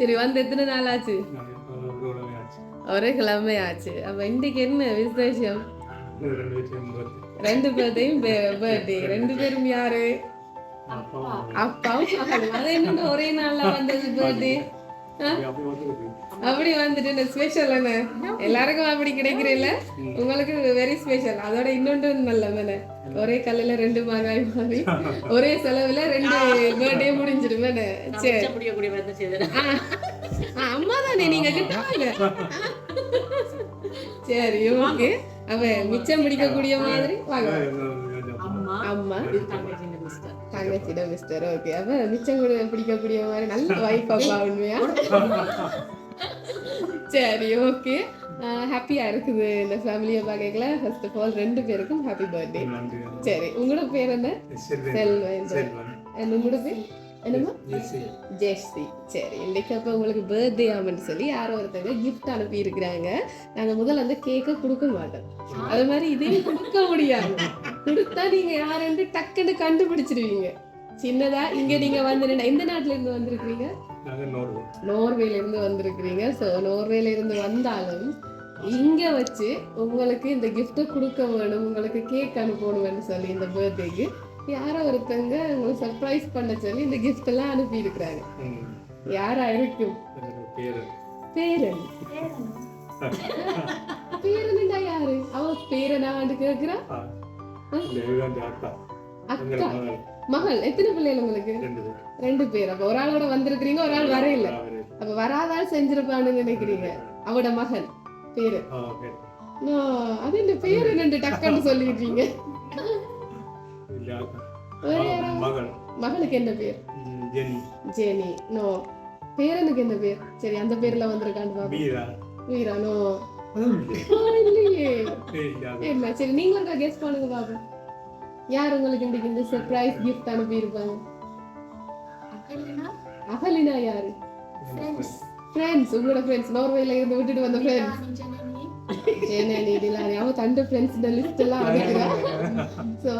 சரி வந்து எத்தனை நாள் ஆச்சு? ஒரே கிழமை ஆச்சு. அப்ப இன்னைக்கு என்ன விசேஷம்? 2 பேர்த்தையும் பர்த்டே. 2 பேரும் யாரு? அப்பாவும் மகளும். அது என்ன ஒரே நாள்ல வந்தது பர்த்டே? அப்படி வந்துட்டு ஸ்பெஷல் என்ன எல்லாருக்கும் அப்படி கிடைக்கிறேன்ல, உங்களுக்கு வெரி ஸ்பெஷல். அதோட இன்னொன்று நல்ல மேல ஒரே கல்லுல 2 மாங்காய் மாதிரி ஒரே செலவுல 2 பர்த்டே முடிஞ்சிடும். சரி அம்மா தானே நீங்க கிட்டாங்க. சரி ஓகே. அவ மிச்சம் பிடிக்கக்கூடிய மாதிரி வாங்க. அம்மா தங்கச்சிட மிஸ்டர். ஓகே அவ மிச்சம் கூட பிடிக்கக்கூடிய மாதிரி நல்ல வைஃப் அப்பா உண்மையா. சரி ஓகே. ஹாப்பியா இருக்குது இந்த ஃபேமிலியை பார்க்கல. ஃபர்ஸ்ட் ஆஃப் ஆல் 2 பேருக்கும் ஹாப்பி பர்த்டே. சரி உங்களோட பேர் என்ன? செல்வன். உங்களோட பேர் என்னம்மா? ஜெர்சி. சரி இன்னைக்கு அப்போ உங்களுக்கு பர்த்டே ஆமென்னு சொல்லி யாரோ ஒருத்தங்க கிஃப்ட் அனுப்பி இருக்கிறாங்க. நாங்கள் முதல்ல அந்த கேக்கை கொடுக்க மாட்டோம். அது மாதிரி இதையும் கொடுக்க முடியாது. கொடுத்தா நீங்க யாருன்னு டக்குன்னு கண்டுபிடிச்சிருவீங்க. சின்னதா இங்க நீங்க வந்து எந்த நாட்டுல இருந்து வந்திருக்கீங்க? நோர்வேல இருந்து வந்திருக்கிறீங்க. ஸோ நோர்வேல இருந்து வந்தாலும் இங்க வச்சு உங்களுக்கு இந்த கிஃப்ட்டை கொடுக்க வேணும், உங்களுக்கு கேக் அனுப்பணும்னு சொல்லி இந்த பர்த்டேக்கு யாரோ ஒருத்தங்க உங்களுக்கு சர்ப்ரைஸ் பண்ண சொல்லி இந்த கிஃப்ட் எல்லாம் அனுப்பி இருக்கிறாங்க. யாரா இருக்கும்? பேரன். பேரன்டா யாரு? அவ பேரனான்னு கேக்குறா. அக்கா மகள். எத்தனை பிள்ளைகள் உங்களுக்கு? 2 பேர். அப்ப ஒரு ஆளோட வந்திருக்கிறீங்க, ஒரு ஆள் வரையில. அப்ப வராதால் செஞ்சிருப்பான்னு நினைக்கிறீங்க. அவட மகன் பேரு. அது இந்த பேரு 2 டக்குன்னு சொல்லிடுறீங்க. மகளுக்கு என்ன பேர்? ஜெனி. நோ. பேரனுக்கு என்ன பேர்? சரி அந்த பேர்ல வந்திருக்கான்னு பாப்போம். வீரா. நோ இல்லையே. என்ன சரி நீங்களும் கெஸ் பண்ணுங்க பாப்போம். யார் உங்களுக்கு இன்னைக்கு இந்த சர்ப்ரைஸ் கிஃப்ட் அனுப்பி இருப்பாங்க? அகலினா யாரு? ஃப்ரெண்ட்ஸ். உங்களோட ஃப்ரெண்ட்ஸ் நோர்வேல இருந்து விட்டுட்டு வந்த ஃப்ரெண்ட்ஸ். அவ தண்ட ஃப்ரெண்ட்ஸ் இந்த லிஸ்ட் எல்லாம் அனுப்புறா. சோ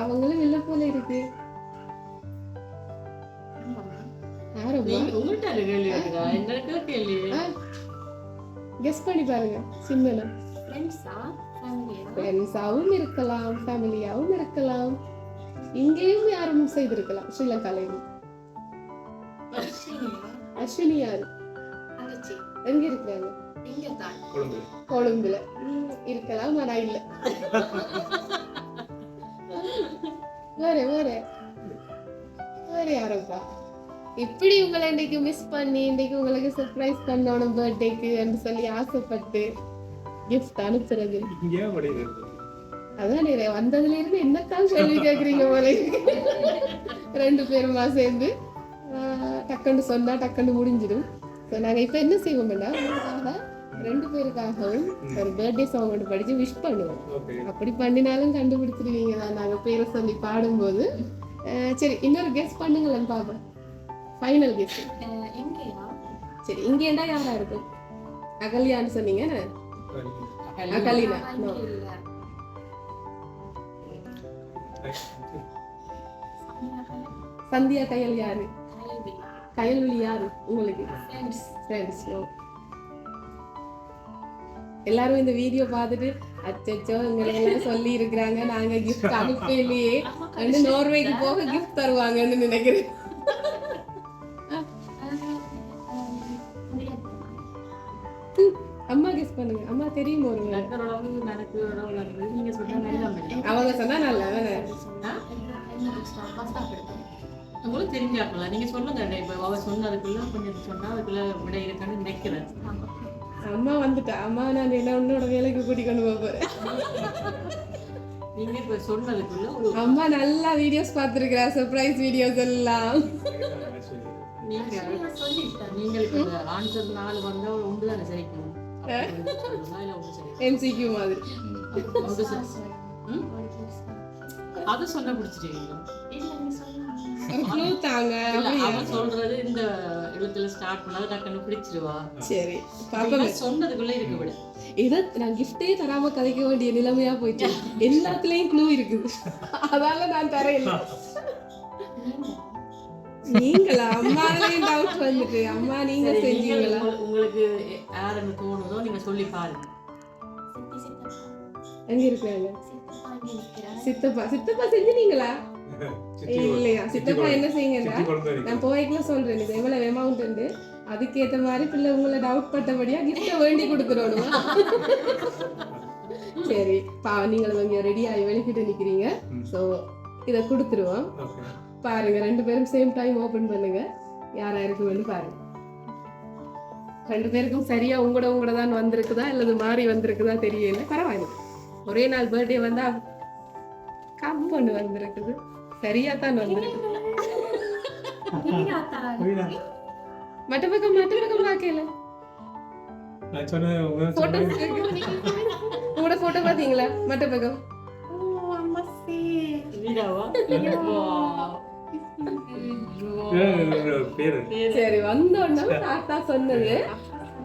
அவங்களும் இல்ல போல இருக்கு. கெஸ் பண்ணி பாருங்க. சின்னனா ஃப்ரெண்ட்ஸாவும் இருக்கலாம், ஃபேமிலியாவும் இருக்கலாம், இங்கேயும் யாரும் செய்திருக்கலாம். ஸ்ரீலங்காலையும். அஸ்வினி யாரு? எங்க இருக்கிறாங்க? கொழும்புல இருக்கலாம். ஆனா இல்ல. வேற வேற வேற யாருப்பா? இப்படி உங்களை இன்னைக்கு மிஸ் பண்ணி இன்னைக்கு உங்களுக்கு சர்ப்ரைஸ் பண்ணணும் பர்த்டேக்கு என்று சொல்லி ஆசைப்பட்டு கிஃப்ட் அனுப்புறது. அதான் வந்ததுல இருந்து என்னத்தான் சொல்லி கேக்குறீங்க போல. 2 பேருமா சேர்ந்து டக்குன்னு சொன்னா டக்குன்னு முடிஞ்சிடும். நாங்க இப்ப என்ன செய்வோம்னா 2 பேருக்காகவும் ஒரு பர்த்டே சாங் ஒன்று படிச்சு விஷ் பண்ணுவோம். அப்படி பண்ணினாலும் கண்டுபிடிச்சிருவீங்க தான் நாங்க பேரை சொல்லி பாடும்போது. சரி இன்னொரு கெஸ் பண்ணுங்களேன்னு பாப்போம். Final guess. சரி இங்கேண்டா யாரா இருக்கும்? அகல்யான்னு சொன்னீங்க. அகலினா. சந்தியா கையல் யாரு? கையல்வெளி யாரு உங்களுக்கு? ஃப்ரெண்ட்ஸ். எல்லாரும் இந்த வீடியோ பார்த்துட்டு அச்சோ எங்களை எல்லாம் சொல்லி இருக்கிறாங்க, நாங்க கிஃப்ட் அனுப்பலையே, நோர்வேக்கு போக கிஃப்ட் தருவாங்கன்னு நினைக்கிறேன். அம்மா கெஸ் பண்ணுங்க. அம்மா தெரியும் ஒரு அவங்க சொன்னா நல்லா உங்களுக்கு தெரிஞ்சாக்கல. நீங்க சொல்லுங்க. இப்ப அவ சொன்னதுக்குள்ள கொஞ்சம் சொன்னா அதுக்குள்ள விட இருக்கான்னு நினைக்கிறேன். அம்மா வந்துட்டா. அம்மா நான் என்ன உன்னோட வேலைக்கு கூட்டி கொண்டு போறேன். நீங்க இப்ப சொன்னதுக்குள்ள அம்மா நல்லா வீடியோஸ் பார்த்திருக்கிறா, சர்ப்ரைஸ் வீடியோஸ் எல்லாம். நீங்க நீங்களுக்கு ஆன்சர் 4 வந்தா ஒன்று தானே சரிக்கும். MCQ மாதிரி அது சொன்ன பிடிச்சிட்டீங்க. சொல்றது இந்த எழுத்துல ஸ்டார்ட் பண்ணாத டக்குன்னு பிடிச்சிருவா. சரி சொன்னதுக்குள்ள இருக்கு விட. இதை நான் கிஃப்டே தராம கதைக்க வேண்டிய நிலைமையா போயிட்டு எல்லாத்துலயும் க்ளூ இருக்குது. அதால நான் தரையில நீங்களா? அம்மாவிலையும் டவுட் வந்துட்டு, அம்மா நீங்க சரி, செஞ்சீங்களா? உங்களுக்கு யாருன்னு தோணுதோ நீங்க சொல்லி பாருங்க. எங்க இருக்காங்க சித்தப்பா? சித்தப்பா செஞ்சீங்களா? இல்லையா? சித்தப்பா என்ன செய்யுங்கன்னா, நான் போய்க்குள்ள சொல்றேன் இது எவ்வளவு அமௌண்ட் உண்டு, அதுக்கேற்ற மாதிரி பிள்ளை உங்களை டவுட் பட்டபடியா கிஃப்ட வேண்டி கொடுத்துருவோம். சரி நீங்கள் இங்க ரெடி ஆகி வெளிக்கிட்டு நிக்கிறீங்க. ஸோ இதை கொடுத்துருவோம். பாருங்க, 2 பேரும் சேம் டைம் ஓபன் பண்ணுங்க. யாரா இருக்குன்னு பாருங்க. 2 பேருக்கும் சரியா உங்களோட தான் வந்திருக்குதா இல்லது மாறி வந்திருக்குதா தெரியல. பரவாயில்ல, ஒரே நாள் பர்த்டே வந்தா கம்பொண்டு வந்திருக்குது. சரியா தான் வந்திருக்கு. மற்ற பக்கம் பார்க்கல. உங்களோட போட்டோ பாத்தீங்களா? மற்ற பக்கம் சரி வந்தோன்னா தாத்தா சொன்னது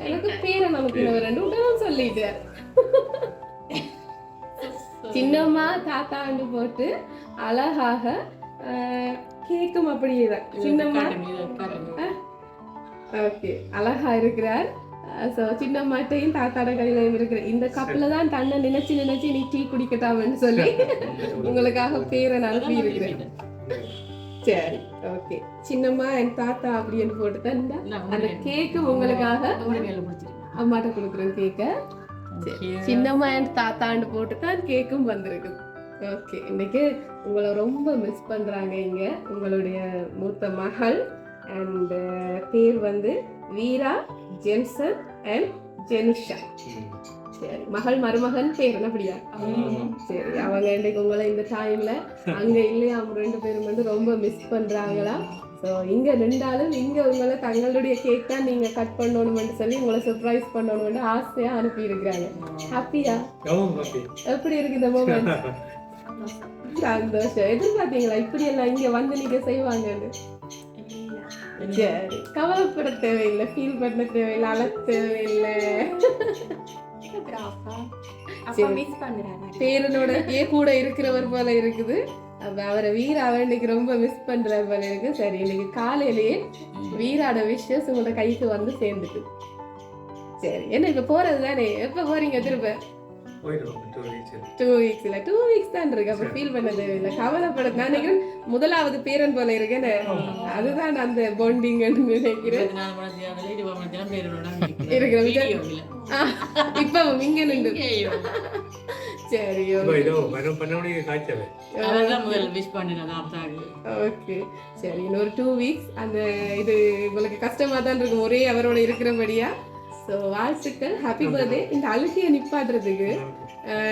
எனக்கு பேரை நமக்கு 2 விட்டதான் சொல்லிட்டேன். சின்னம்மா தாத்தாண்டு போட்டு அழகாக கேக்கும் அப்படியே தான். சின்னம்மா ஓகே அழகா இருக்கிறார். ஸோ சின்னம்மாட்டையும் தாத்தாட கையிலையும் இருக்கிற இந்த கப்பில் தான் தன்னை நினைச்சு நீ டீ குடிக்கட்டாமன்னு சொல்லி உங்களுக்காக பேரை அனுப்பி இருக்கிறேன். சரி ஓகே, சின்னம்மா என் தாத்தா அப்படின்னு போட்டு தான் அந்த கேக்கு உங்களுக்காக அம்மாட்ட கொடுக்குறேன் கேக்க. சின்னம்மா என் தாத்தாண்டு போட்டு தான் கேக்கும் வந்திருக்குது. ஓகே, இன்னைக்கு உங்களை ரொம்ப மிஸ் பண்றாங்க இங்க உங்களுடைய மூத்த மகள். அண்ட் பேர் வந்து வீரா ஜென்சன் அண்ட் ஜெனிஷா. சரி, மகள் மருமகன் பேர் என்ன அப்படியா? சரி, அவங்க இன்னைக்கு உங்களை இந்த டைம்ல அங்க இல்லையா அவங்க 2 பேரும் வந்து ரொம்ப மிஸ் பண்றாங்களா. ஸோ இங்க நின்றாலும் இங்க உங்களை தங்களுடைய கேக் தான் நீங்க கட் பண்ணணும்னு சொல்லி உங்களை சர்ப்ரைஸ் பண்ணணும்னு ஆசையா அனுப்பி இருக்கிறாங்க. ஹாப்பியா? எப்படி இருக்கு இந்த மூமெண்ட்? சந்தோஷம். எதிர்பார்த்தீங்களா இப்படி எல்லாம் இங்க வந்து நீங்க செய்வாங்கன்னு? சரி, கவலைப்பட தேவையில்லை, ஃபீல் பண்ண தேவையில்லை, அழ தேவையில்லை. பேரனோட கூட இருக்கிறவர் போல இருக்குது. அவரை வீரா இன்னைக்கு ரொம்ப மிஸ் பண்ற போல இருக்கு. சரி, இன்னைக்கு காலையிலேயே வீராட விஷஸ் உங்களோட கைக்கு வந்து சேர்ந்துட்டு. சரி, என்ன இப்ப போறது தானே? எப்ப போறீங்க திரும்ப? 2 weeks இல்ல 2 weeks தான் இருக்கு. அப்ப ஃபீல் பண்ண தேவையில்லை, கவலைப்பட. நான் நினைக்கிறேன் முதலாவது பேரன் போல இருக்கேன். அதுதான் அந்த பாண்டிங் நினைக்கிறேன். இப்ப இங்க நின்று சரி ஓகே. சரி, இன்னொரு 2 weeks அந்த இது உங்களுக்கு கஷ்டமா தான் இருக்கும் ஒரே அவரோட இருக்கிறபடியா. ஸோ வாழ்த்துக்கள், ஹாப்பி பர்த்டே. இந்த அழுகையை நிப்பாட்டுறதுக்கு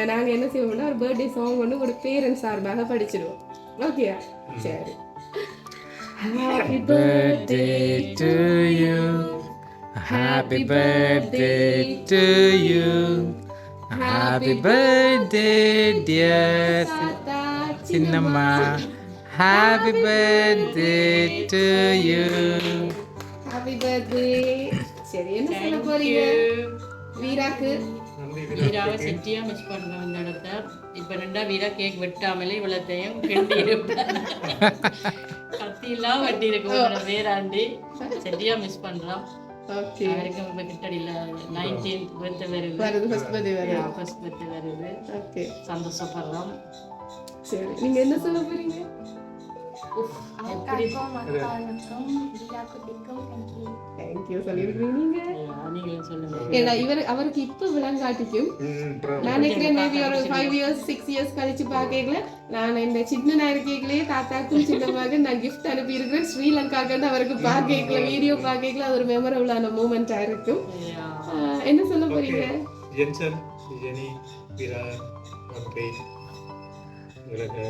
நாங்க என்ன செய்வோம்னா ஒரு பர்த்டே சாங் ஒன்று ஒரு பேரண்ட்ஸ் சார்பாக படிச்சிடுவோம். ஓகேயா? சரி. Happy birthday to you, happy birthday to you, happy birthday dear Chinnamma, happy birthday to you, happy birthday. சரி, என்ன சொல்ல போறீங்க வீராக்கு? வீராவை செட்டியா மிஸ் பண்றோம் இந்த இடத்த. இப்ப 2 வீரா கேக் வெட்டாமலே இவ்வளத்தையும் கெட்டி இருப்பார். கத்தி எல்லாம் வெட்டி இருக்கு வேறாண்டி. செட்டியா மிஸ் பண்றோம். ஓகே, வரைக்கும் இப்ப கிட்டடியில 19th பர்த்டே வருது. ஃபர்ஸ்ட் பர்த்டே வருது. ஓகே, சந்தோஷப்படுறோம். சரி, நீங்க என்ன சொல்ல போறீங்க? அவருக்கு இப்ப விளங்காட்டிக்கும் நான் நினைக்கிறேன் மேபி ஒரு 5 years 6 years கழிச்சு பாக்கல. நான் இந்த சின்ன இருக்கீங்களே தாத்தாக்கும் சின்னமாக நான் கிஃப்ட் அனுப்பி இருக்கிறேன் ஸ்ரீலங்காக்கு. அவருக்கு பாக்கல வீடியோ பாக்கல, அது ஒரு மெமரபிளான மூமெண்டா இருக்கும். என்ன சொல்ல போறீங்க? ஜென்சன் ஜெனி வீரா ஓகே உங்களுக்கு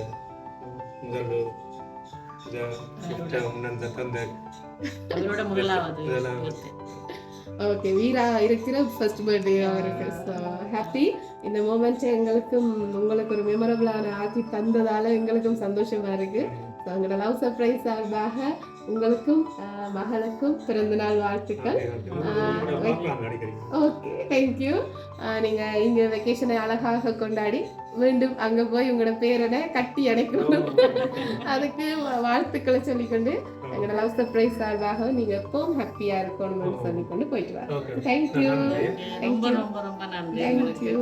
முதல்ல ஓகே, வீரா இருக்கிற ஃபர்ஸ்ட் பர்த்டே அவருக்கு. So happy. இந்த மூமெண்ட் எங்களுக்கும் உங்களுக்கு ஒரு மெமரபிளான ஆக்கி தந்ததால எங்களுக்கும் சந்தோஷமா இருக்கு. ஸோ உங்களோட லவ் சர்ப்ரைஸ் சார்பாக உங்களுக்கும் மகளுக்கும் பிறந்தநாள் வாழ்த்துக்கள். Okay, thank you. நீங்க இங்க வெக்கேஷனை அழகாக கொண்டாடி மீண்டும் அங்க போய் உங்களோட பேரனை கட்டி அணைக்கணும். அதுக்கு வாழ்த்துக்களை சொல்லிக்கொண்டு எங்களோட லவ் சர்ப்ரைஸ் சார்பாக நீங்க எப்பவும் ஹாப்பியா இருக்கணும்னு சொல்லி கொண்டு போயிட்டு Okay. வரேன். தேங்க்யூ. ரொம்ப ரொம்ப ரொம்ப நன்றி தேங்க்யூ.